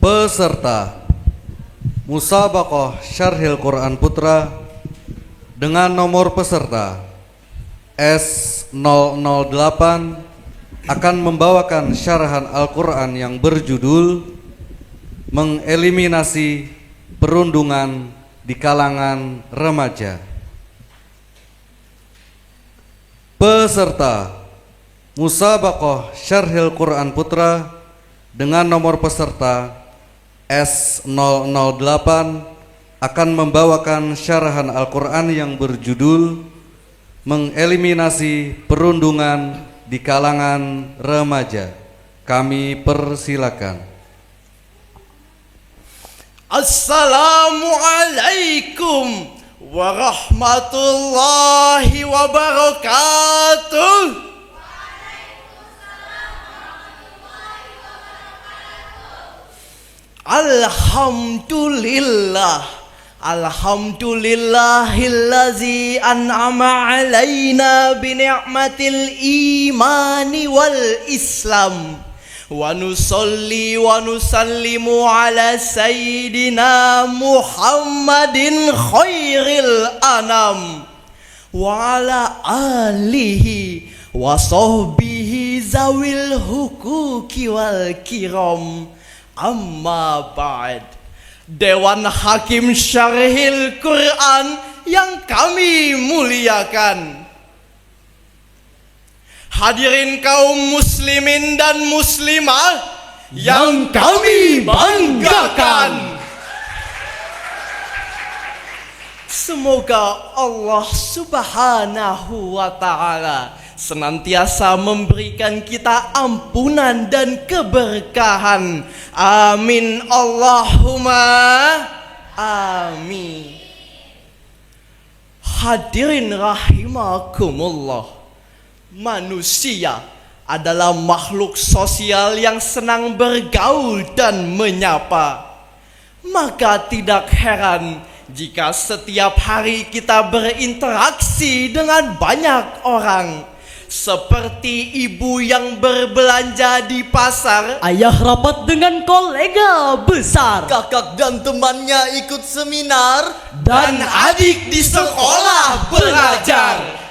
Peserta Musabaqah Syarhil Quran Putra dengan nomor peserta S008 akan membawakan syarahan Al-Quran yang berjudul Mengeliminasi Perundungan di Kalangan Remaja. Peserta Musabaqah Syarhil Quran Putra dengan nomor peserta S008 akan membawakan syarahan Al-Quran yang berjudul Mengeliminasi Perundungan di Kalangan Remaja. Kami persilakan. Assalamualaikum warahmatullahi wabarakatuh. Alhamdulillah, alhamdulillahillazi an'ama alaina bi ni'matil imani wal islam. Wa nusalli wa nusallimu ala sayyidina Muhammadin khairil anam wa ala alihi wa sahbihi zawil hukuki wal kiram. Amma ba'd. Dewan Hakim Syarhil Quran yang kami muliakan, hadirin kaum muslimin dan muslimah yang kami banggakan. Semoga Allah Subhanahu wa ta'ala senantiasa memberikan kita ampunan dan keberkahan. Amin Allahumma amin. Hadirin rahimakumullah, manusia adalah makhluk sosial yang senang bergaul dan menyapa. Maka tidak heran jika setiap hari kita berinteraksi dengan banyak orang, seperti ibu yang berbelanja di pasar, ayah rapat dengan kolega besar, kakak dan temannya ikut seminar, dan adik di sekolah belajar.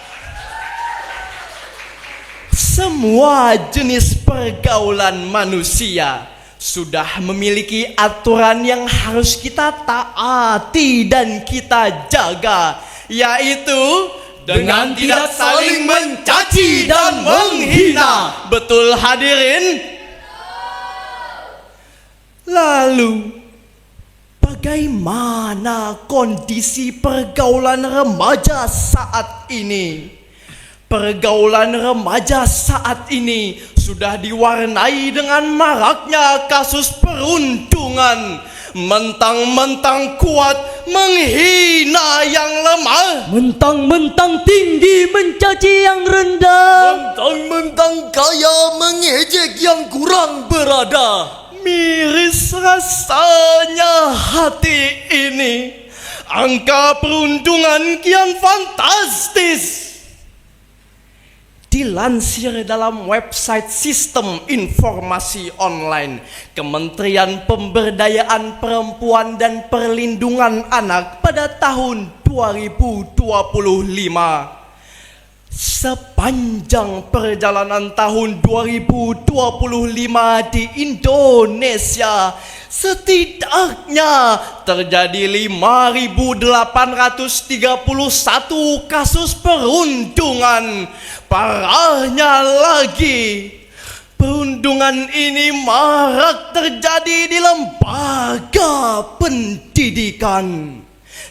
Semua jenis pergaulan manusia sudah memiliki aturan yang harus kita taati dan kita jaga, yaitu dengan tidak saling mencaci dan menghina. Betul hadirin? Lalu, bagaimana kondisi pergaulan remaja saat ini? Pergaulan remaja saat ini sudah diwarnai dengan maraknya kasus perundungan. Mentang-mentang kuat menghina yang lemah, mentang-mentang tinggi mencaci yang rendah, mentang-mentang kaya mengejek yang kurang berada. Miris rasanya hati ini. Angka perundungan kian fantastis. Dilansir dalam website Sistem Informasi Online Kementerian Pemberdayaan Perempuan dan Perlindungan Anak pada tahun 2025, sepanjang perjalanan tahun 2025 di Indonesia, setidaknya terjadi 5.831 kasus perundungan. Parahnya lagi, perundungan ini marak terjadi di lembaga pendidikan.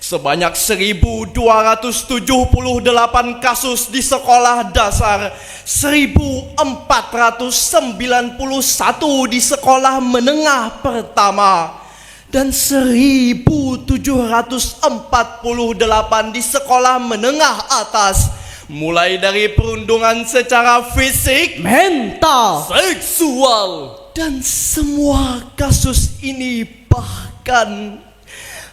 Sebanyak 1.278 kasus di sekolah dasar, 1.491 di sekolah menengah pertama, dan 1.748 di sekolah menengah atas. Mulai dari perundungan secara fisik, mental, seksual, dan semua kasus ini bahkan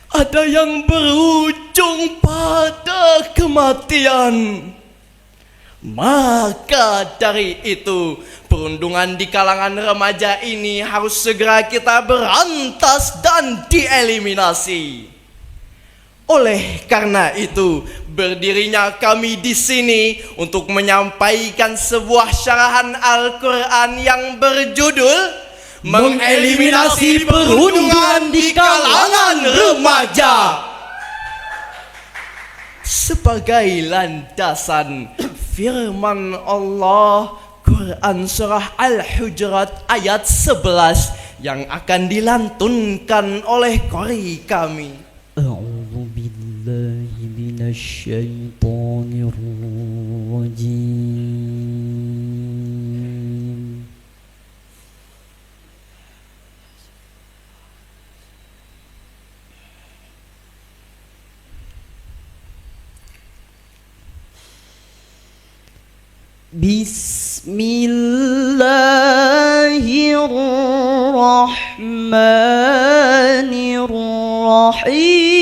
ada yang berujung pada kematian. Maka dari itu, perundungan di kalangan remaja ini harus segera kita berantas dan dieliminasi. Oleh karena itu, berdirinya kami di sini untuk menyampaikan sebuah syarahan Al-Quran yang berjudul Mengeliminasi Perundungan di Kalangan Remaja. Sebagai landasan firman Allah, Quran Surah Al-Hujurat ayat 11 yang akan dilantunkan oleh qori kami. A'udzu billahi minasy syaithanir rajim. Bismillahirrahmanirrahim.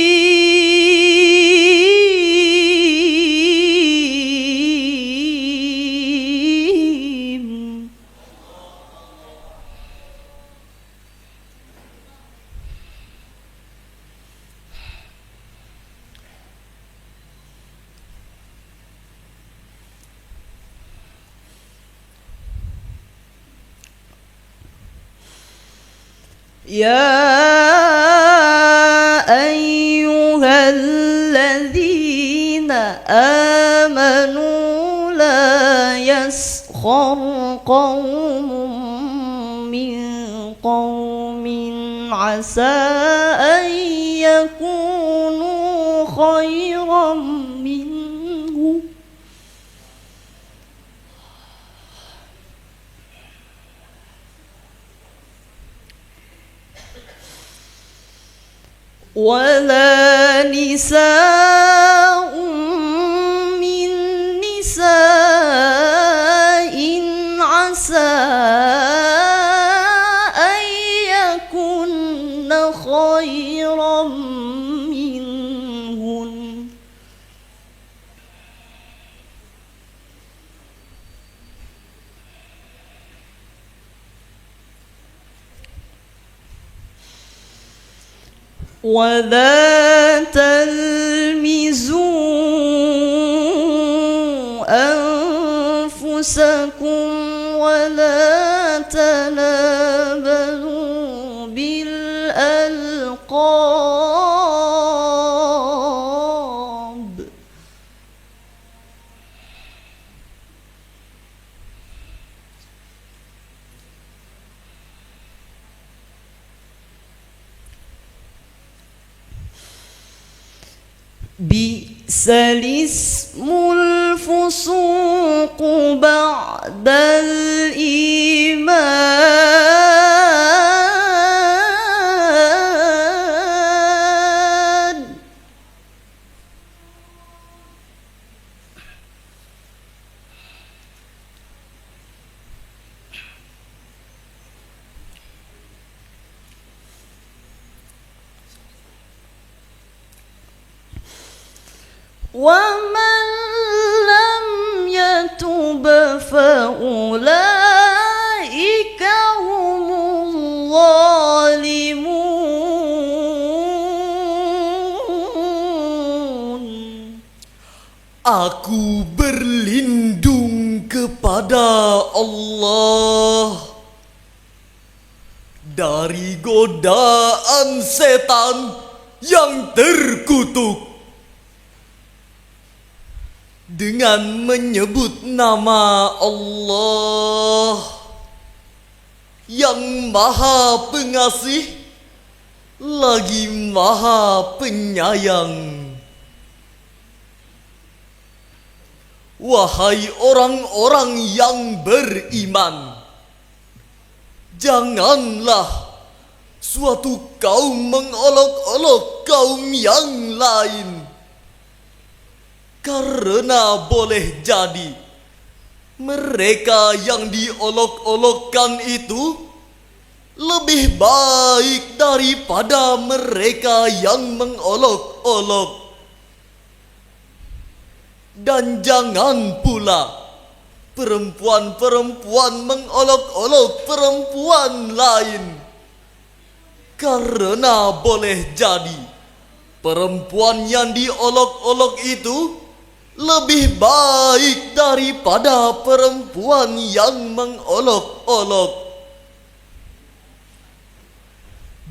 يا أيها الذين آمنوا لا يسخر قوم من قوم عسى أن يكونوا خيرا منهم ولا نساء من نساء عسى أن يكن خيرا منهن ولا تلمزوا أنفسكم ولا تنابزوا بالألقاب بئس الاسم الفسوق بعد الإيمان ومن لم يتب فأولئك هم الظالمون. Aku berlindung kepada Allah dari godaan setan yang terkutuk dengan menyebut nama Allah yang Maha Pengasih lagi Maha Penyayang. Wahai orang-orang yang beriman, janganlah suatu kaum mengolok-olok kaum yang lain, karena boleh jadi mereka yang diolok-olokkan itu lebih baik daripada mereka yang mengolok-olok. Dan jangan pula perempuan-perempuan mengolok-olok perempuan lain. Karena boleh jadi perempuan yang diolok-olok itu lebih baik daripada perempuan yang mengolok-olok.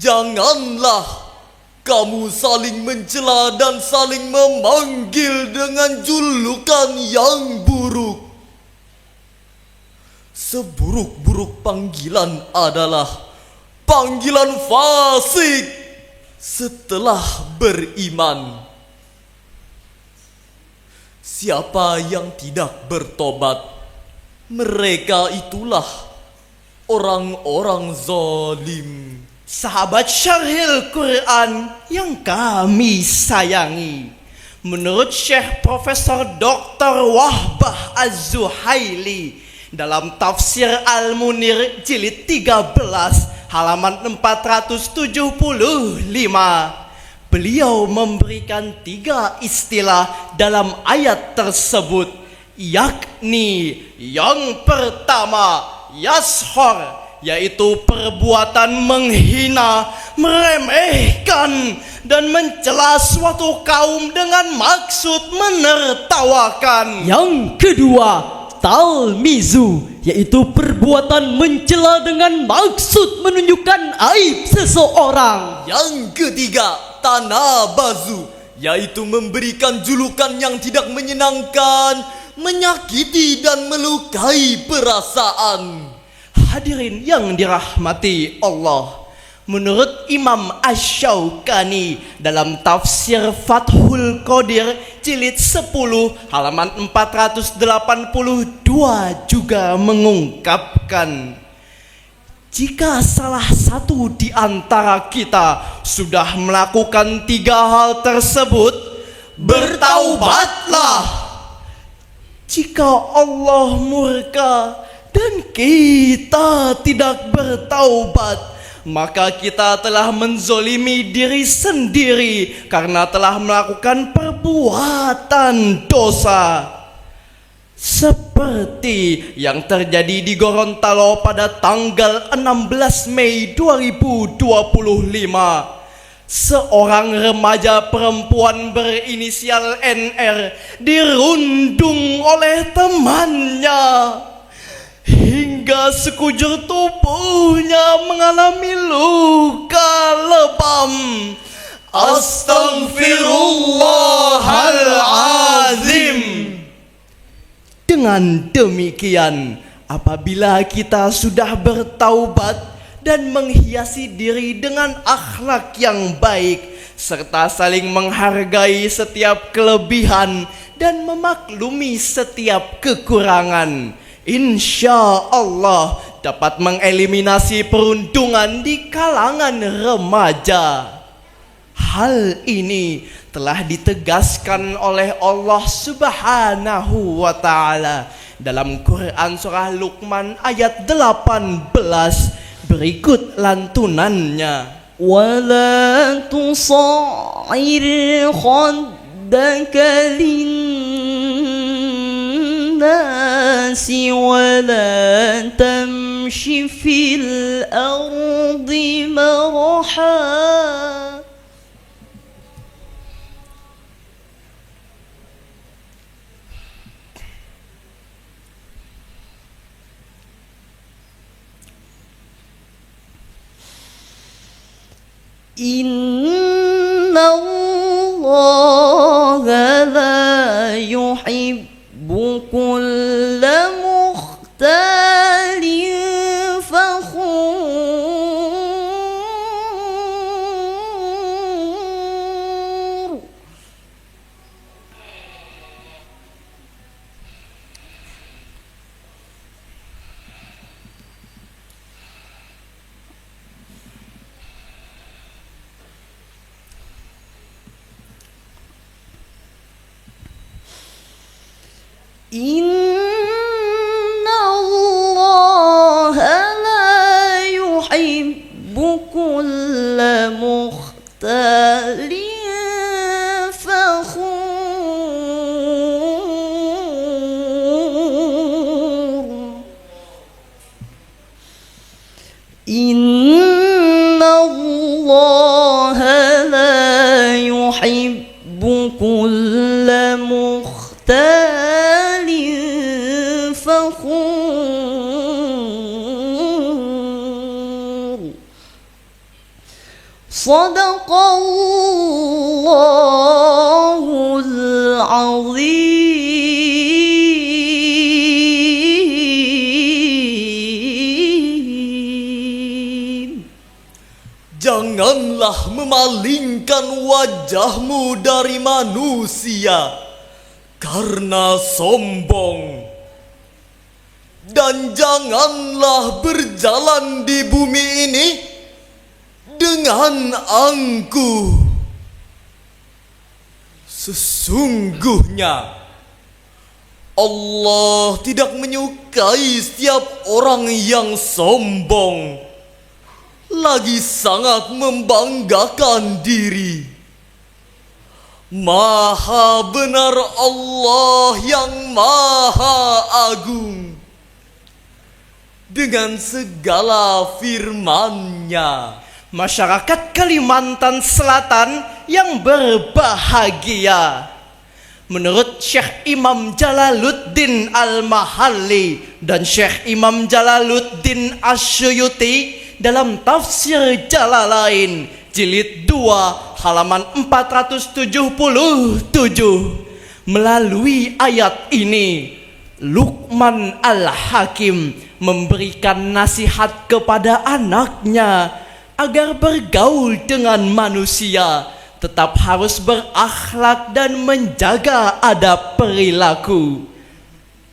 Janganlah kamu saling mencela dan saling memanggil dengan julukan yang buruk. Seburuk-buruk panggilan adalah panggilan fasik setelah beriman. Siapa yang tidak bertobat, mereka itulah orang-orang zalim. Sahabat Syarhil Quran yang kami sayangi, menurut Syekh Profesor Dr. Wahbah Az-Zuhaili dalam Tafsir Al-Munir jilid 13 halaman 475, beliau memberikan 3 istilah dalam ayat tersebut, yakni yang pertama yashor, yaitu perbuatan menghina, meremehkan, dan mencela suatu kaum dengan maksud menertawakan. Yang kedua, talmizu, yaitu perbuatan mencela dengan maksud menunjukkan aib seseorang. Yang ketiga, tanabazu, yaitu memberikan julukan yang tidak menyenangkan, menyakiti dan melukai perasaan. Hadirin yang dirahmati Allah, menurut Imam Asy-Syaukani dalam Tafsir Fathul Qadir jilid 10 halaman 482 juga mengungkapkan, jika salah satu di antara kita sudah melakukan 3 hal tersebut, bertaubatlah. Jika Allah murka dan kita tidak bertaubat, maka kita telah menzolimi diri sendiri karena telah melakukan perbuatan dosa. Seperti yang terjadi di Gorontalo pada tanggal 16 Mei 2025. Seorang remaja perempuan berinisial NR dirundung oleh temannya hingga sekujur tubuhnya mengalami luka lebam. Astaghfirullahalazim. Dengan demikian, apabila kita sudah bertaubat dan menghiasi diri dengan akhlak yang baik, serta saling menghargai setiap kelebihan dan memaklumi setiap kekurangan, insya Allah dapat mengeliminasi perundungan di kalangan remaja. Hal ini telah ditegaskan oleh Allah Subhanahu wa Ta'ala dalam Quran surah Luqman ayat 18. Berikut lantunannya. ولا تصعر خدك للناس ولا تمش في الأرض مرحا. إن الله لا يحب كل مختال فخور. إن الله لا يحب كل مختال فخور. بهتان فخور صدق الله العظيم. Janganlah memalingkan wajahmu dari manusia karena sombong, dan janganlah berjalan di bumi ini dengan angkuh. Sesungguhnya Allah tidak menyukai setiap orang yang sombong, lagi sangat membanggakan diri. Maha benar Allah yang maha agung dengan segala firman-Nya. Masyarakat Kalimantan Selatan yang berbahagia, menurut Syekh Imam Jalaluddin Al-Mahalli dan Syekh Imam Jalaluddin Asyuyuti dalam tafsir Jalalain jilid 2 halaman 477, melalui ayat ini Luqman Al-Hakim memberikan nasihat kepada anaknya agar bergaul dengan manusia tetap harus berakhlak dan menjaga adab perilaku.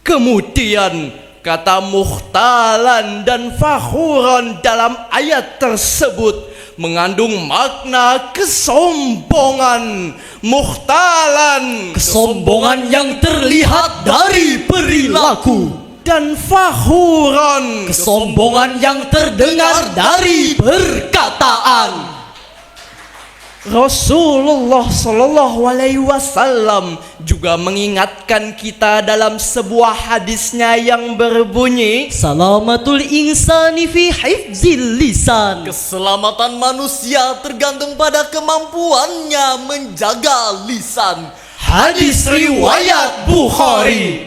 Kemudian kata mukhtalan dan fakhuran dalam ayat tersebut mengandung makna kesombongan. Mukhtalan, Kesombongan yang terlihat dari perilaku, dan fakhuran, kesombongan yang terdengar dari perkataan. Rasulullah Shallallahu Alaihi Wasallam juga mengingatkan kita dalam sebuah hadisnya yang berbunyi, Salamatul insani fi hifzil lisan. Keselamatan manusia tergantung pada kemampuannya menjaga lisan. hadis riwayat Bukhari.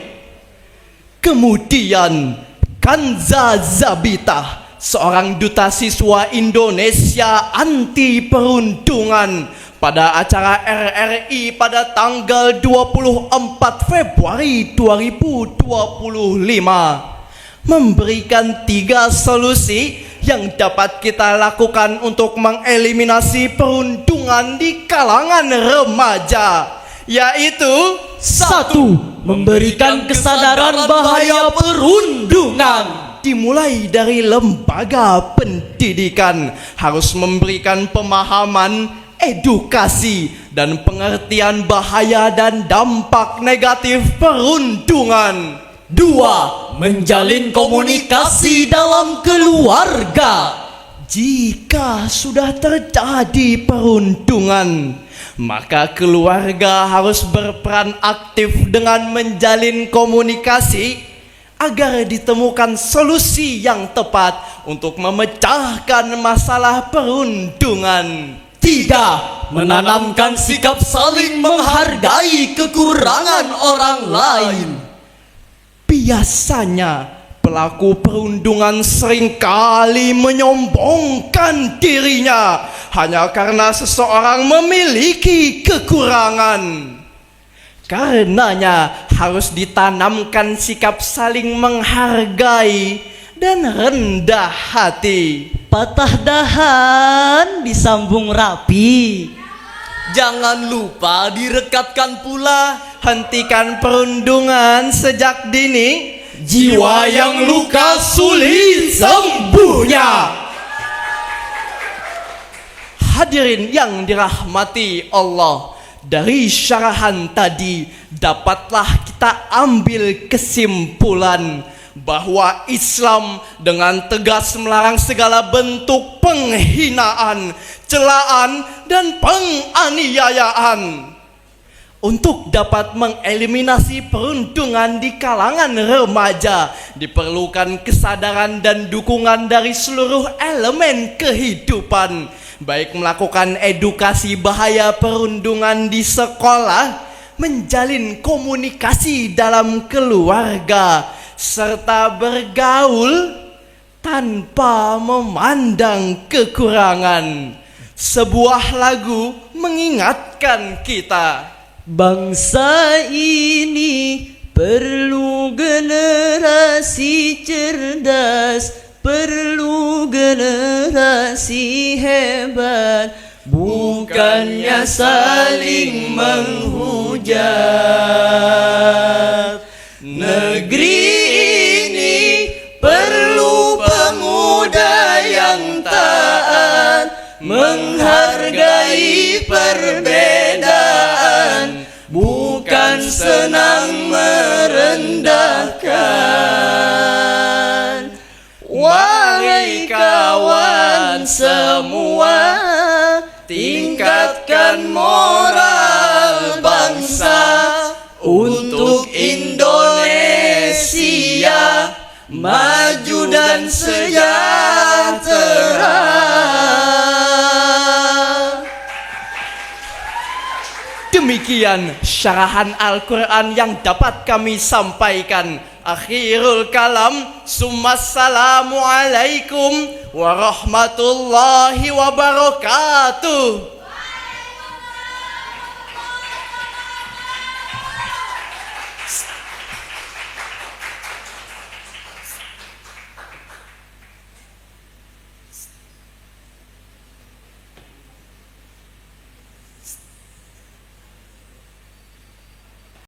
Kemudian Kanza Zabitah, seorang duta siswa Indonesia anti perundungan, pada acara RRI pada tanggal 24 Februari 2025 memberikan 3 solusi yang dapat kita lakukan untuk mengeliminasi perundungan di kalangan remaja, yaitu 1. Memberikan kesadaran bahaya perundungan. dimulai dari lembaga pendidikan, harus memberikan pemahaman, edukasi, dan pengertian bahaya dan dampak negatif perundungan. 2. Menjalin komunikasi dalam keluarga. Jika sudah terjadi perundungan, maka keluarga harus berperan aktif dengan menjalin komunikasi agar ditemukan solusi yang tepat untuk memecahkan masalah perundungan. 3. Menanamkan sikap saling menghargai kekurangan orang lain. Biasanya pelaku perundungan seringkali menyombongkan dirinya hanya karena seseorang memiliki kekurangan. Karenanya harus ditanamkan sikap saling menghargai dan rendah hati. Patah dahan disambung rapi. Jangan lupa direkatkan pula. Hentikan perundungan sejak dini. Jiwa yang luka sulit sembuhnya. Hadirin yang dirahmati Allah, dari syarahan tadi dapatlah kita ambil kesimpulan bahwa Islam dengan tegas melarang segala bentuk penghinaan, celaan, dan penganiayaan. Untuk dapat mengeliminasi perundungan di kalangan remaja, diperlukan kesadaran dan dukungan dari seluruh elemen kehidupan, baik melakukan edukasi bahaya perundungan di sekolah, menjalin komunikasi dalam keluarga, serta bergaul tanpa memandang kekurangan. Sebuah lagu mengingatkan kita, Bangsa ini perlu generasi cerdas, perlu generasi hebat, bukannya saling menghujat. Negeri ini perlu pemuda yang taat, menghargai perbedaan, bukan senang merendahkan. Wahai kawan semua, tingkatkan moral bangsa untuk Indonesia maju dan sejahtera. Demikian syarahan Al-Quran yang dapat kami sampaikan. Akhirul kalam, summassalamu alaikum warahmatullahi wabarakatuh.